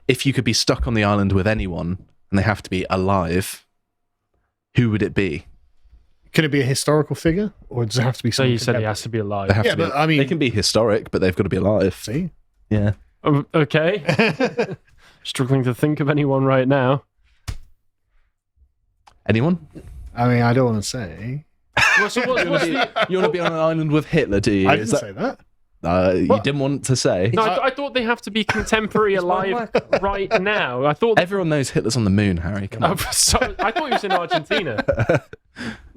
if you could be stuck on the island with anyone and they have to be alive, who would it be? Can it be a historical figure, or does it have to be? So you said he has to be alive. They can be historic, but they've got to be alive. See, yeah. Okay. Struggling to think of anyone right now. Anyone? I mean, I don't want to say. Well, so You want to be on an island with Hitler, do you? I didn't say that. You didn't want to say. No, I thought they have to be contemporary alive right now. I thought everyone knows Hitler's on the moon, Harry. Come on. I thought he was in Argentina.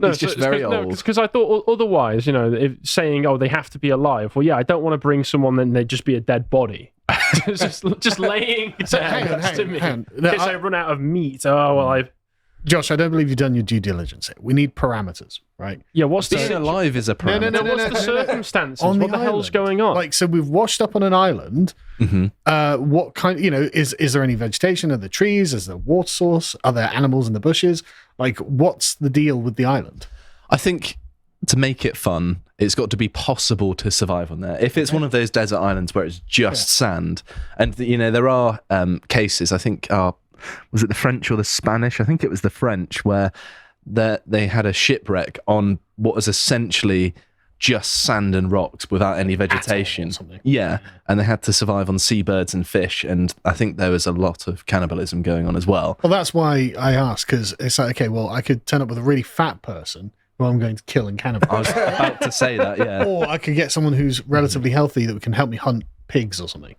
He's just very old. Because I thought otherwise, if saying, "Oh, they have to be alive." Well, yeah, I don't want to bring someone then they'd just be a dead body, just laying down next to me in case I run out of meat. Oh well, Josh, I don't believe you've done your due diligence here. We need parameters, right? Yeah, what's being alive is a parameter. No, what's the circumstances? What the hell's going on? Like, so we've washed up on an island. Mm-hmm. What kind? Is there any vegetation? Are there trees? Is there water source? Are there animals in the bushes? Like, what's the deal with the island? I think to make it fun, it's got to be possible to survive on there. If it's one of those desert islands where it's just sand, and there are cases. I think was it the French or the Spanish? I think it was the French, where they had a shipwreck on what was essentially just sand and rocks without any vegetation. Yeah, and they had to survive on seabirds and fish, and I think there was a lot of cannibalism going on as well. Well, that's why I asked, because it's like, okay, well, I could turn up with a really fat person who I'm going to kill and cannibalize. I was about to say that, yeah. Or I could get someone who's relatively healthy that can help me hunt pigs or something.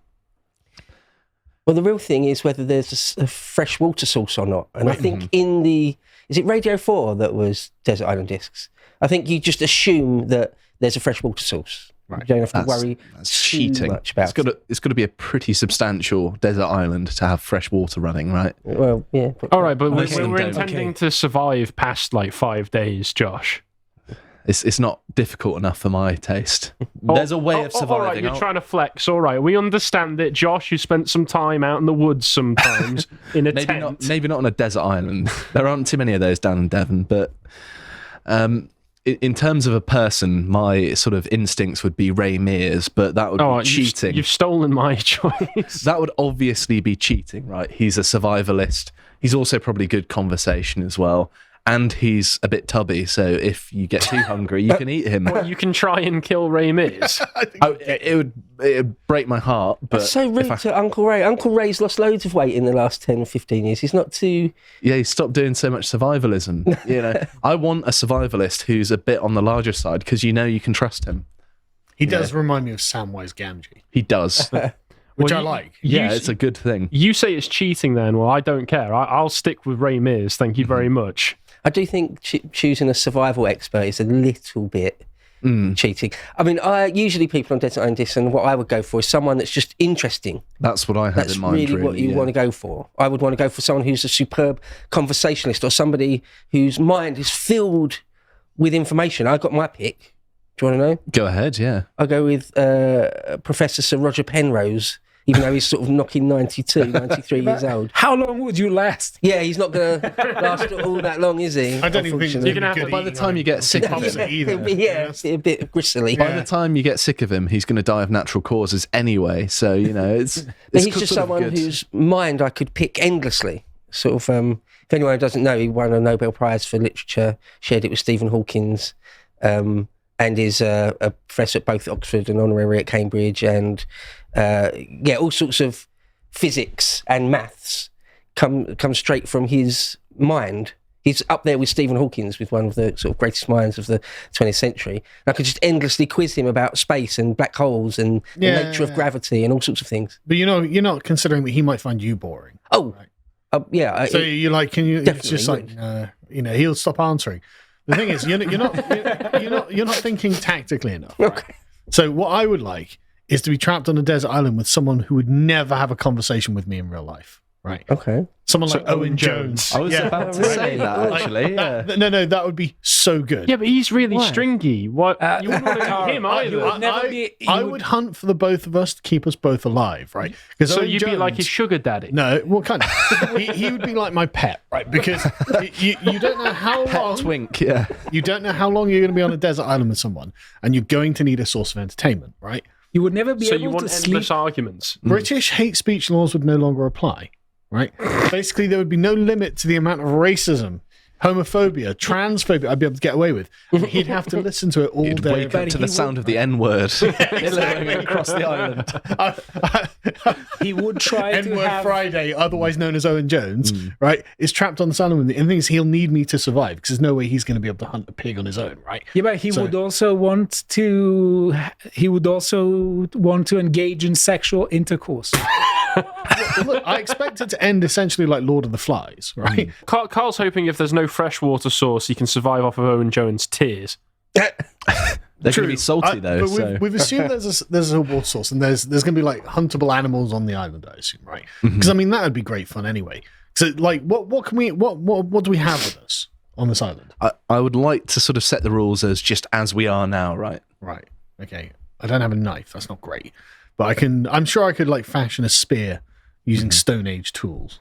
Well, the real thing is whether there's a fresh water source or not. And I think is it Radio 4 that was Desert Island Discs? I think you just assume that there's a fresh water source. Right. You don't have to worry too much about it. It's got to be a pretty substantial desert island to have fresh water running, right? Well, yeah. All right, but we're intending to survive past like 5 days, Josh. It's not difficult enough for my taste. There's a way of surviving. All right, you're trying to flex. All right, we understand it. Josh, you spent some time out in the woods sometimes in a tent. Maybe not on a desert island. There aren't too many of those down in Devon. But in terms of a person, my sort of instincts would be Ray Mears, but that would be cheating. You've stolen my choice. That would obviously be cheating, right? He's a survivalist. He's also probably good conversation as well. And he's a bit tubby, so if you get too hungry, you can eat him. Well, you can try and kill Ray Mears. It would break my heart. But that's so rude to Uncle Ray. Uncle Ray's lost loads of weight in the last 10 or 15 years. He's not too... Yeah, he stopped doing so much survivalism. I want a survivalist who's a bit on the larger side, because you can trust him. He does remind me of Samwise Gamgee. He does. Which I like. Yeah, it's a good thing. You say it's cheating then. Well, I don't care. I'll stick with Ray Mears. Thank you very much. I do think choosing a survival expert is a little bit cheating. I mean, usually people on Desert Island Discs, and what I would go for is someone that's just interesting. That's what I had in mind. That's really what you want to go for. I would want to go for someone who's a superb conversationalist, or somebody whose mind is filled with information. I got my pick. Do you want to know? Go ahead, yeah. I'll go with Professor Sir Roger Penrose, even though he's sort of knocking 92, 93 years old. How long would you last? Yeah, he's not going to last all that long, is he? I don't even think you're going to have by the time you get sick of him. It'll be a bit gristly. By the time you get sick of him, he's going to die of natural causes anyway. So, it's he's just someone whose mind I could pick endlessly. Sort of, if anyone doesn't know, he won a Nobel Prize for Literature, shared it with Stephen Hawking, and is a professor at both Oxford and honorary at Cambridge, and all sorts of physics and maths come straight from his mind. He's up there with Stephen Hawking, with one of the sort of greatest minds of the 20th century. And I could just endlessly quiz him about space and black holes and the nature of gravity and all sorts of things. But you're not considering that he might find you boring. Oh, right. Yeah. So you're like, it's just like, he'll stop answering. The thing is, you're not thinking tactically enough. Right? Okay. So what I would like is to be trapped on a desert island with someone who would never have a conversation with me in real life. Right. Okay. Someone like Owen Jones. I was about to say that, actually. No, that would be so good. Yeah, but he's really stringy. What? You wouldn't want to kill him either. I would hunt for the both of us to keep us both alive, right? So Owen Jones, be like his sugar daddy? No, what kind of? he would be like my pet, right? Because you don't know how long. Pet twink, yeah. You don't know how long you're going to be on a desert island with someone, and you're going to need a source of entertainment, right? You would never be So you able want to endless sleep. arguments. British hate speech laws would no longer apply, right? Basically, there would be no limit to the amount of racism, homophobia, transphobia I'd be able to get away with. And he'd have to listen to it all You'd day. wake up to the sound of the N-word billowing across the island. He would try to N-word have... Friday, otherwise known as Owen Jones, right, is trapped on this island with me. And the thing is, he'll need me to survive because there's no way he's going to be able to hunt a pig on his own, right? Yeah, but he would also want to engage in sexual intercourse. Look, I expect it to end essentially like Lord of the Flies, right? Carl's hoping if there's no freshwater source, he can survive off of Owen Jones' tears. They're going to be salty, though. But So. we've assumed there's a water source and there's going to be like huntable animals on the island, I assume, right? Because I mean that would be great fun anyway. So like, what do we have with us on this island? I would like to sort of set the rules as just as we are now, right? Right. Okay. I don't have a knife. That's not great, but I'm sure I could like fashion a spear using Stone Age tools.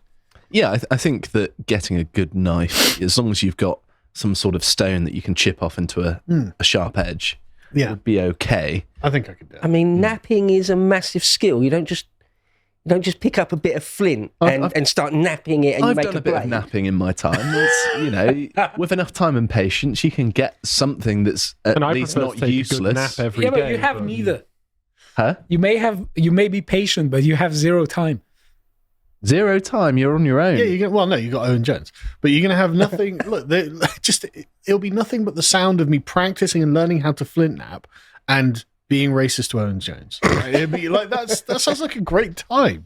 Yeah, I think that getting a good knife, as long as you've got some sort of stone that you can chip off into a sharp edge, would be okay. I think I could do it. I mean, napping is a massive skill. You don't just pick up a bit of flint and start napping it and I've you make done a a bit blade. of napping in my time. It's, with enough time and patience, you can get something that's at And least I prefer not to take a good useless. nap every Yeah, but day, you have neither. Huh? You may be patient, but you have zero time. Zero time. You're on your own. Yeah, you got Owen Jones, but you're going to have nothing. Look, it'll be nothing but the sound of me practicing and learning how to flint nap and being racist to Owen Jones. Right? It'd be like that sounds like a great time.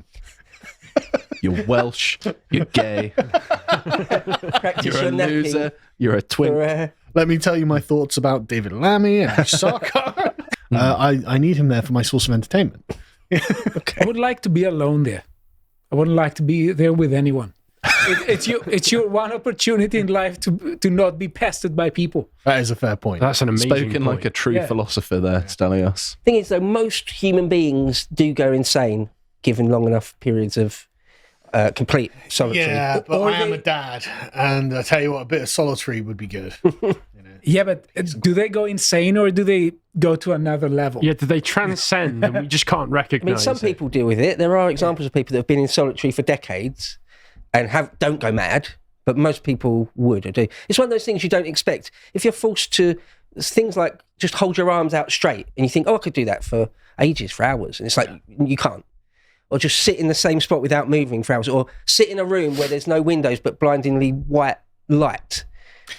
You're Welsh. You're gay. Practice You're your a napping loser. You're a twink. for, Let me tell you my thoughts about David Lammy and soccer. I need him there for my source of entertainment. I would like to be alone there. I wouldn't like to be there with anyone. It's your one opportunity in life to not be pestered by people. That is a fair point. That's an amazing Spoken point. like a true Yeah. philosopher there, Stelios. Thing is, though, most human beings do go insane given long enough periods of complete solitude. Yeah, but Or I am they- a dad, and I tell you what, a bit of solitary would be good. Yeah, but do they go insane or do they go to another level? Yeah, do they transcend and we just can't I recognize mean, some it? people deal with it. There are examples of people that have been in solitary for decades and don't go mad, but most people would or do. It's one of those things you don't expect. If you're forced to, things like just hold your arms out straight and you think, oh, I could do that for ages, for hours. And it's like, you can't. Or just sit in the same spot without moving for hours. Or sit in a room where there's no windows but blindingly white light.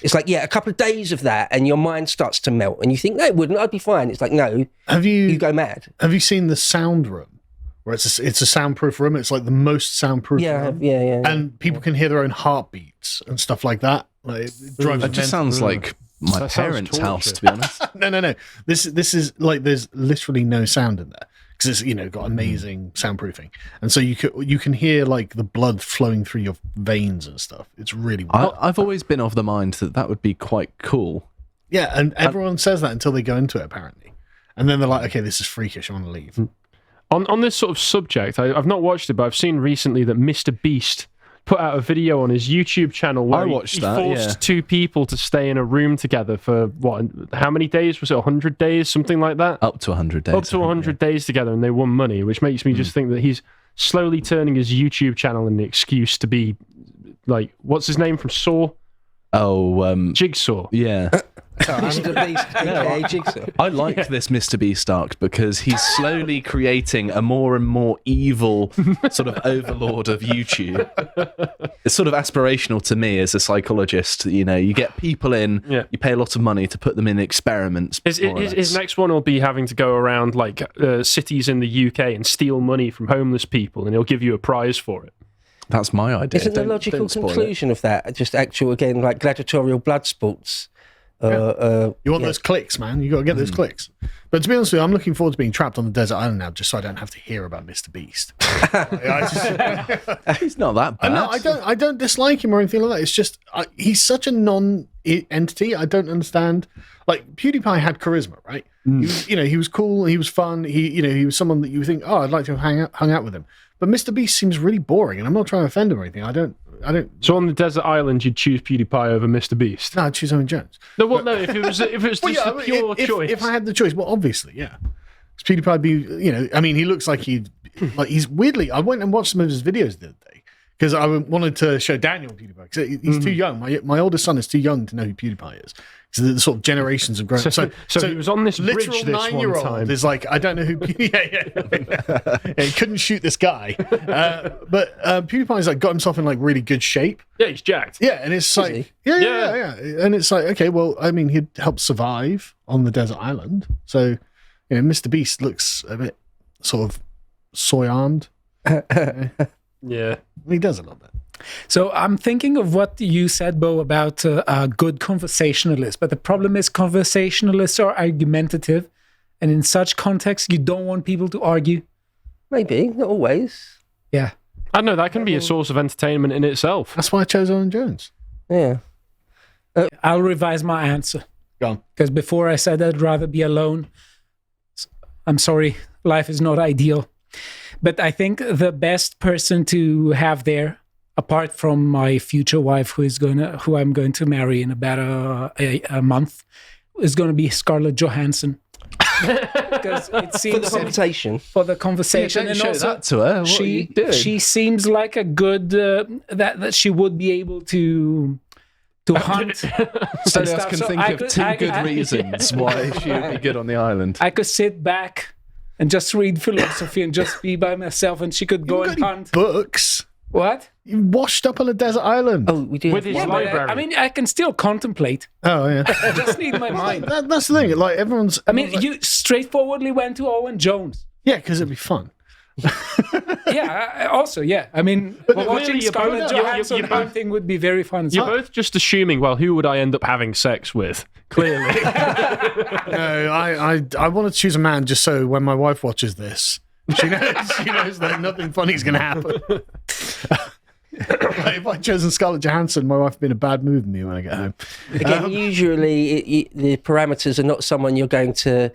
It's like, yeah, a couple of days of that and your mind starts to melt and you think, no, it wouldn't. I'd be fine. It's like, no, you go mad. Have you seen the sound room, where it's a soundproof room? It's like the most soundproof room. Yeah. And people can hear their own heartbeats and stuff like that. Like, it drives It me just mental. sounds like my That sounds parents' house, torture. to be honest. No. This is like there's literally no sound in there because it's got amazing soundproofing, and so you can hear like the blood flowing through your veins and stuff. It's really weird. I've always been of the mind that would be quite cool. Yeah, and everyone says that until they go into it apparently, and then they're like, okay, this is freakish. I want to leave. On this sort of subject, I've not watched it, but I've seen recently that Mr. Beast put out a video on his YouTube channel where I watched he that, forced yeah. two people to stay in a room together for, how many days? Was it 100 days? Something like that? Up to 100 days. Up to 100 days together, and they won money, which makes me just think that he's slowly turning his YouTube channel into an excuse to be, like, what's his name from Saw? Oh, Jigsaw. yeah. Mr. Beast, aka Jigsaw. I like this Mr. Beast arc because he's slowly creating a more and more evil sort of overlord of YouTube. It's sort of aspirational to me as a psychologist. You get people in, you pay a lot of money to put them in experiments. His next one will be having to go around like cities in the UK and steal money from homeless people, and he'll give you a prize for it. That's my idea. Isn't the Don't logical spoil it. conclusion of that just actual, again, like gladiatorial blood sports? You want those clicks, man. You got to get those clicks. But to be honest with you, I'm looking forward to being trapped on the desert island now, just so I don't have to hear about Mr. Beast. He's not that bad. No, I don't dislike him or anything like that. It's just he's such a non-entity. I don't understand. Like PewDiePie had charisma, right? He was cool. He was fun. He was someone that you think, oh, I'd like to have hung out with him. But Mr. Beast seems really boring, and I'm not trying to offend him or anything. I don't. So on the desert island, you'd choose PewDiePie over Mr. Beast. No, I'd choose Owen Jones. No, if it was just a pure choice. If I had the choice, well, obviously, yeah. PewDiePie be, I mean, he looks like he's weirdly. I went and watched some of his videos the other day because I wanted to show Daniel PewDiePie because he's too young. My oldest son is too young to know who PewDiePie is. So the sort of generations have grown. So he was on this bridge this 9-year-old is like, I don't know who. He couldn't shoot this guy. But PewDiePie's like got himself in like really good shape. Yeah, he's jacked. Yeah, and it's like, yeah. And it's like, okay, well, I mean, he'd helped survive on the desert island. So, Mr. Beast looks a bit sort of soy-armed. Yeah. He does a little bit. So I'm thinking of what you said, Beau, about a good conversationalist. But the problem is conversationalists are argumentative. And in such context, you don't want people to argue. Maybe, not always. Yeah. I don't know, that can be a source of entertainment in itself. That's why I chose Owen Jones. Yeah. I'll revise my answer. Go on. Because before I said I'd rather be alone. I'm sorry, life is not ideal. But I think the best person to have there, apart from my future wife, who I'm going to marry in about a month, is going to be Scarlett Johansson. Because it seems for the conversation, don't and show also that to her. What are you doing? she seems like a good that she would be able to hunt. Stelios can think of two good reasons why she would be good on the island. I could sit back and just read philosophy and just be by myself, and she could go and hunt. Books. What? You washed up on a desert island. Oh, we do. With his library. I mean, I can still contemplate. Oh, yeah. I just need my mind. That's the thing. Like, everyone's. I mean, you straightforwardly went to Owen Jones. Yeah, because it'd be fun. Yeah, also, yeah. I mean, watching Scarlett Johansson hunting would be very fun. You're both just assuming, well, who would I end up having sex with? Clearly. No, I want to choose a man just so when my wife watches this, she knows that nothing funny is going to happen. Like, if I'd chosen Scarlett Johansson, my wife would be in a bad mood with me when I get home. Again, usually the parameters are not someone you're going to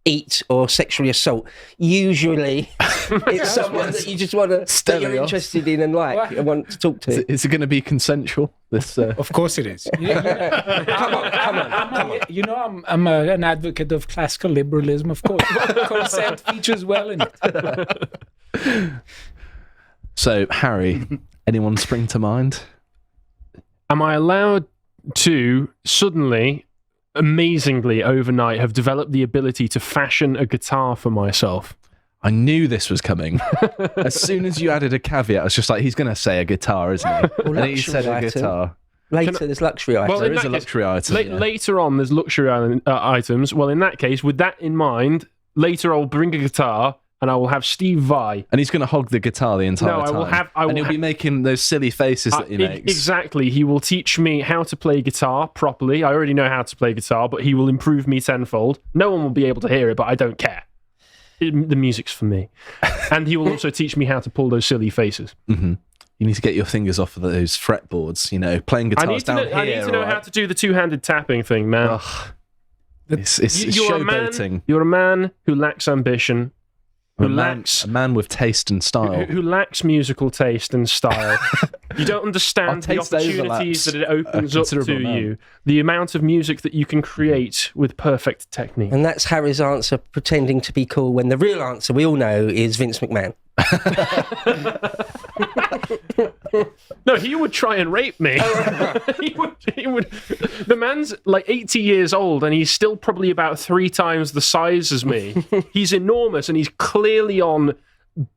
eat or sexually assault. Usually it's someone that you just want to, that you're interested in and like and want to talk to. Is it going to be consensual? This Of course it is. Come on. You know, I'm an advocate of classical liberalism, of course. Consent features well in it. So, Harry, anyone spring to mind? Am I allowed to suddenly, amazingly, overnight, have developed the ability to fashion a guitar for myself? I knew this was coming. As soon as you added a caveat, I was just like, he's going to say a guitar, isn't he? Well, and he said a guitar. Later, there's luxury items. Well, There is a luxury item. Later on, there's luxury items. Well, in that case, with that in mind, later I'll bring a guitar and I will have Steve Vai. And he's going to hog the guitar the entire time. And he'll be making those silly faces that he makes. Exactly. He will teach me how to play guitar properly. I already know how to play guitar, but he will improve me tenfold. No one will be able to hear it, but I don't care. The music's for me. And he will also teach me how to pull those silly faces. Mm-hmm. You need to get your fingers off of those fretboards, playing guitars down here. I need to know how to do the two-handed tapping thing, man. Ugh. It's showboating. You're a man who lacks ambition. A man with taste and style. Who lacks musical taste and style. You don't understand the opportunities that it opens up to you. The amount of music that you can create with perfect technique. And that's Harry's answer, pretending to be cool, when the real answer, we all know, is Vince McMahon. No, he would try and rape me. He would. The man's like 80 years old and he's still probably about 3 times the size as me. He's enormous and he's clearly on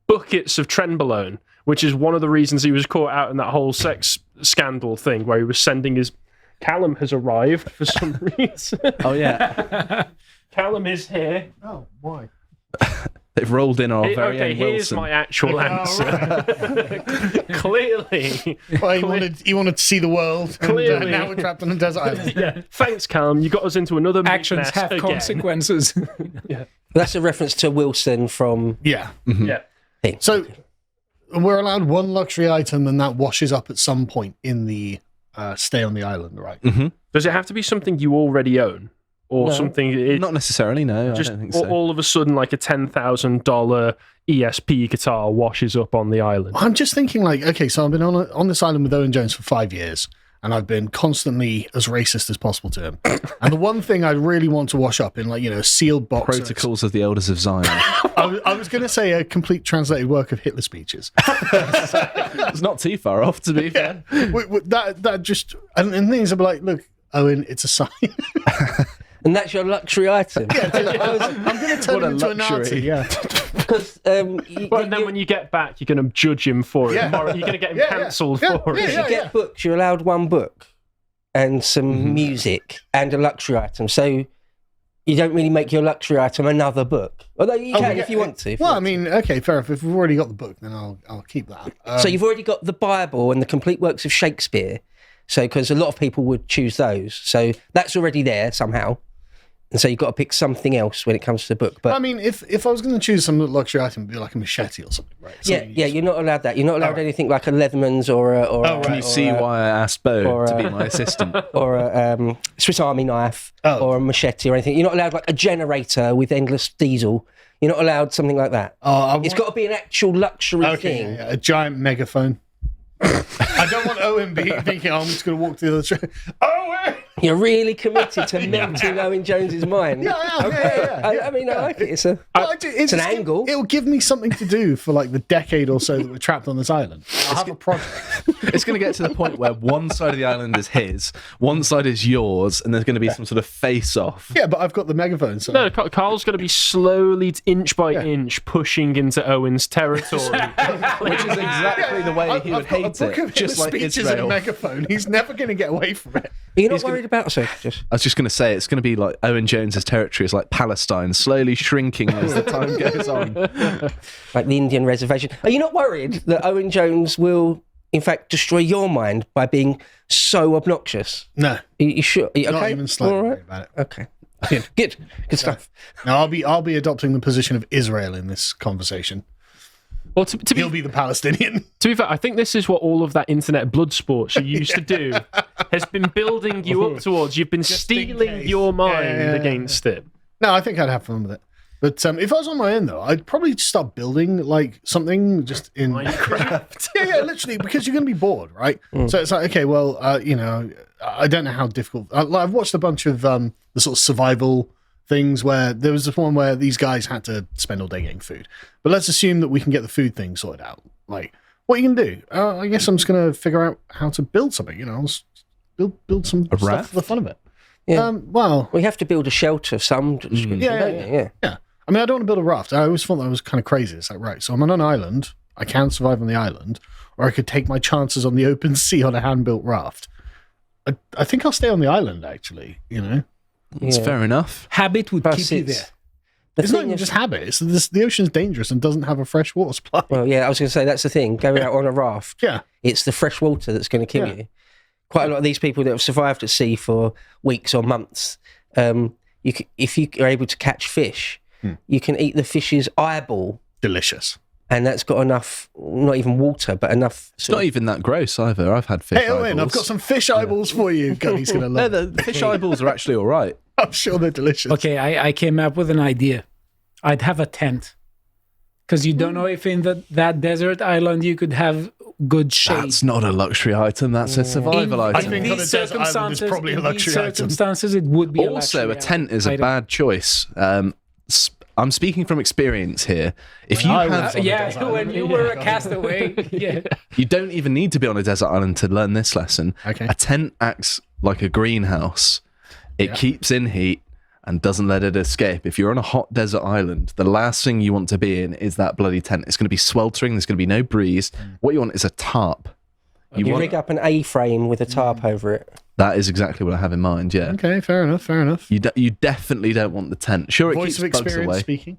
buckets of trenbolone, which is one of the reasons he was caught out in that whole sex scandal thing where he was sending his... Callum has arrived for some reason. Oh, yeah. Callum is here. Oh, why? They've rolled in our very own Wilson. Here's my actual answer. Right. Clearly. Well, he wanted to see the world. Clearly. And now we're trapped on a desert island. Yeah. Thanks, Callum. You got us into another actions have again. consequences. Yeah. That's a reference to Wilson from... Yeah. Mm-hmm. Yeah. Thing. So we're allowed one luxury item and that washes up at some point in the stay on the island, right? Mm-hmm. Does it have to be something you already own? Or something... Not necessarily, no. Just I don't think so. all of a sudden, like a $10,000 ESP guitar washes up on the island. I'm just thinking, like, okay, so I've been on this island with Owen Jones for 5 years, and I've been constantly as racist as possible to him. And the one thing I really want to wash up in, like, you know, a sealed box. Protocols of the Elders of Zion. I was going to say a complete translated work of Hitler speeches. It's not too far off, to be fair. That just, and things are like, look, Owen, it's a sign. And that's your luxury item. I'm going to turn him into a Nazi. Yeah. Because and then when you get back, you're going to judge him for it. You're going to get him cancelled for it. If you get books, you're allowed one book and some music and a luxury item. So you don't really make your luxury item another book. Although you can if you want to. Well, I mean, okay, fair enough. If we've already got the book, then I'll keep that. So you've already got the Bible and the complete works of Shakespeare. So because a lot of people would choose those. So that's already there somehow. And so you've got to pick something else when it comes to the book. But I mean, if I was going to choose some luxury item, it'd be like a machete or something, right? You're not allowed that. You're not allowed anything like a Leatherman's or a Can you see why I asked Beau to be my assistant? Or a Swiss Army knife or a machete or anything. You're not allowed like a generator with endless diesel. You're not allowed something like that. It's got to be an actual luxury thing. Yeah, a giant megaphone. I don't want Owen thinking, I'm just going to walk to the other train. Owen! You're really committed to melting Owen Jones's mind. Yeah, I am. Yeah. I mean, I like it. It's an angle. It'll give me something to do for like the decade or so that we're trapped on this island. I'll have a project. It's going to get to the point where one side of the island is his, one side is yours, and there's going to be some sort of face-off. Yeah, but I've got the megaphone. So. No, Carl's going to be slowly, inch by inch, pushing into Owen's territory. Which is exactly the way he would hate it. Just like speeches in a megaphone. He's never going to get away from it. Are you not worried about it? I was just going to say, it's going to be like Owen Jones's territory is like Palestine, slowly shrinking as the time goes on. Like the Indian reservation. Are you not worried that Owen Jones will, in fact, destroy your mind by being so obnoxious? No. You sure? Are you okay? Not even slightly worried about it. Okay. Good stuff. No, I'll be adopting the position of Israel in this conversation. Well, he'll be the Palestinian. To be fair, I think this is what all of that internet blood sports you used to do has been building you up towards. You've been stealing your mind against it. No, I think I'd have fun with it. But if I was on my own, though, I'd probably start building like something just in Minecraft. yeah, literally, because you're going to be bored, right? So it's like, okay, well, you know, I don't know how difficult. I've watched a bunch of the sort of survival things where there was this one where these guys had to spend all day getting food. But let's assume that we can get the food thing sorted out. Like, what are you going to do? I guess I'm just going to figure out how to build something. You know, build some stuff for the fun of it. Yeah. Well, we have to build a shelter of some description, don't you? Yeah. I mean, I don't want to build a raft. I always thought that was kind of crazy. It's like, right, so I'm on an island. I can survive on the island, or I could take my chances on the open sea on a hand-built raft. I think I'll stay on the island, actually, you know? It's fair enough. Habit would keep you there. It's not even just habit. It's the ocean's dangerous and doesn't have a fresh water supply. Well, yeah, I was going to say, that's the thing. Going out on a raft, yeah, it's the fresh water that's going to kill you. Quite a lot of these people that have survived at sea for weeks or months, if you are able to catch fish, you can eat the fish's eyeball. Delicious. And that's got enough, not even water, but enough. It's not even that gross either. I've had fish eyeballs. Hey, Owen, I've got some fish eyeballs for you. God, he's going to love it. The fish eyeballs are actually all right. I'm sure they're delicious. Okay, I came up with an idea. I'd have a tent. Because you don't know if in that desert island you could have good shade. That's not a luxury item. That's a survival item. I think on a desert island it's probably a luxury item. Circumstances, it would be also, a tent is a bad choice. I'm speaking from experience here. If you when you were a castaway, you don't even need to be on a desert island to learn this lesson. Okay. A tent acts like a greenhouse. It keeps in heat and doesn't let it escape. If you're on a hot desert island, the last thing you want to be in is that bloody tent. It's going to be sweltering. There's going to be no breeze. What you want is a tarp. You rig up an A-frame with a tarp over it. That is exactly what I have in mind, yeah. Okay, fair enough. You definitely don't want the tent. Sure, it Voice keeps of bugs experience away. Speaking.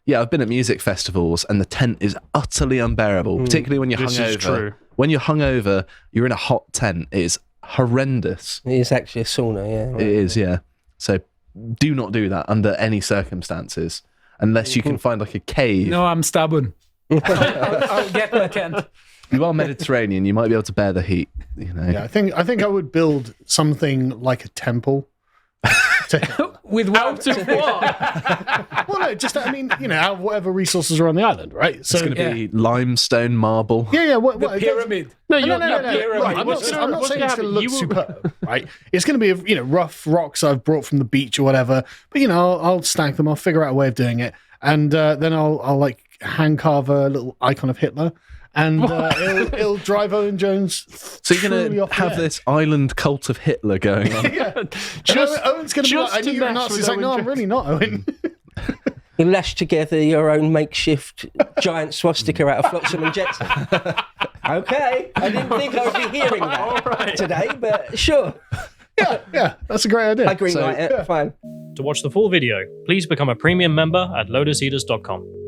Yeah, I've been at music festivals and the tent is utterly unbearable, particularly when you're hungover. This is true. When you're hungover, you're in a hot tent. It is horrendous. It is actually a sauna, yeah. It is, yeah. So do not do that under any circumstances, unless you can find like a cave. No, I'm stubborn. I'll get the tent. You are Mediterranean. You might be able to bear the heat. You know. Yeah, I think I would build something like a temple to Hitler. With Out of what? Well, no, just, I mean, out of whatever resources are on the island, right? So It's going to be limestone, marble. Yeah. the pyramid. No, No. pyramid. Right, I'm What's not gonna saying it's going to happen? look superb, right? It's going to be rough rocks I've brought from the beach or whatever. But I'll stack them. I'll figure out a way of doing it, and then I'll like hand carve a little icon of Hitler, and it'll drive Owen Jones. So you're truly going off to the have edge. this island cult of Hitler going on. Yeah, Owen's going to be like, I knew you were a Nazi. He's like, no, I'm really not, Owen. You lash together your own makeshift giant swastika out of Flotsam and Jetsam. Okay, I didn't think I would be hearing that today, but sure. Yeah, that's a great idea. I greenlight it. Fine. To watch the full video, please become a premium member at lotuseaters.com.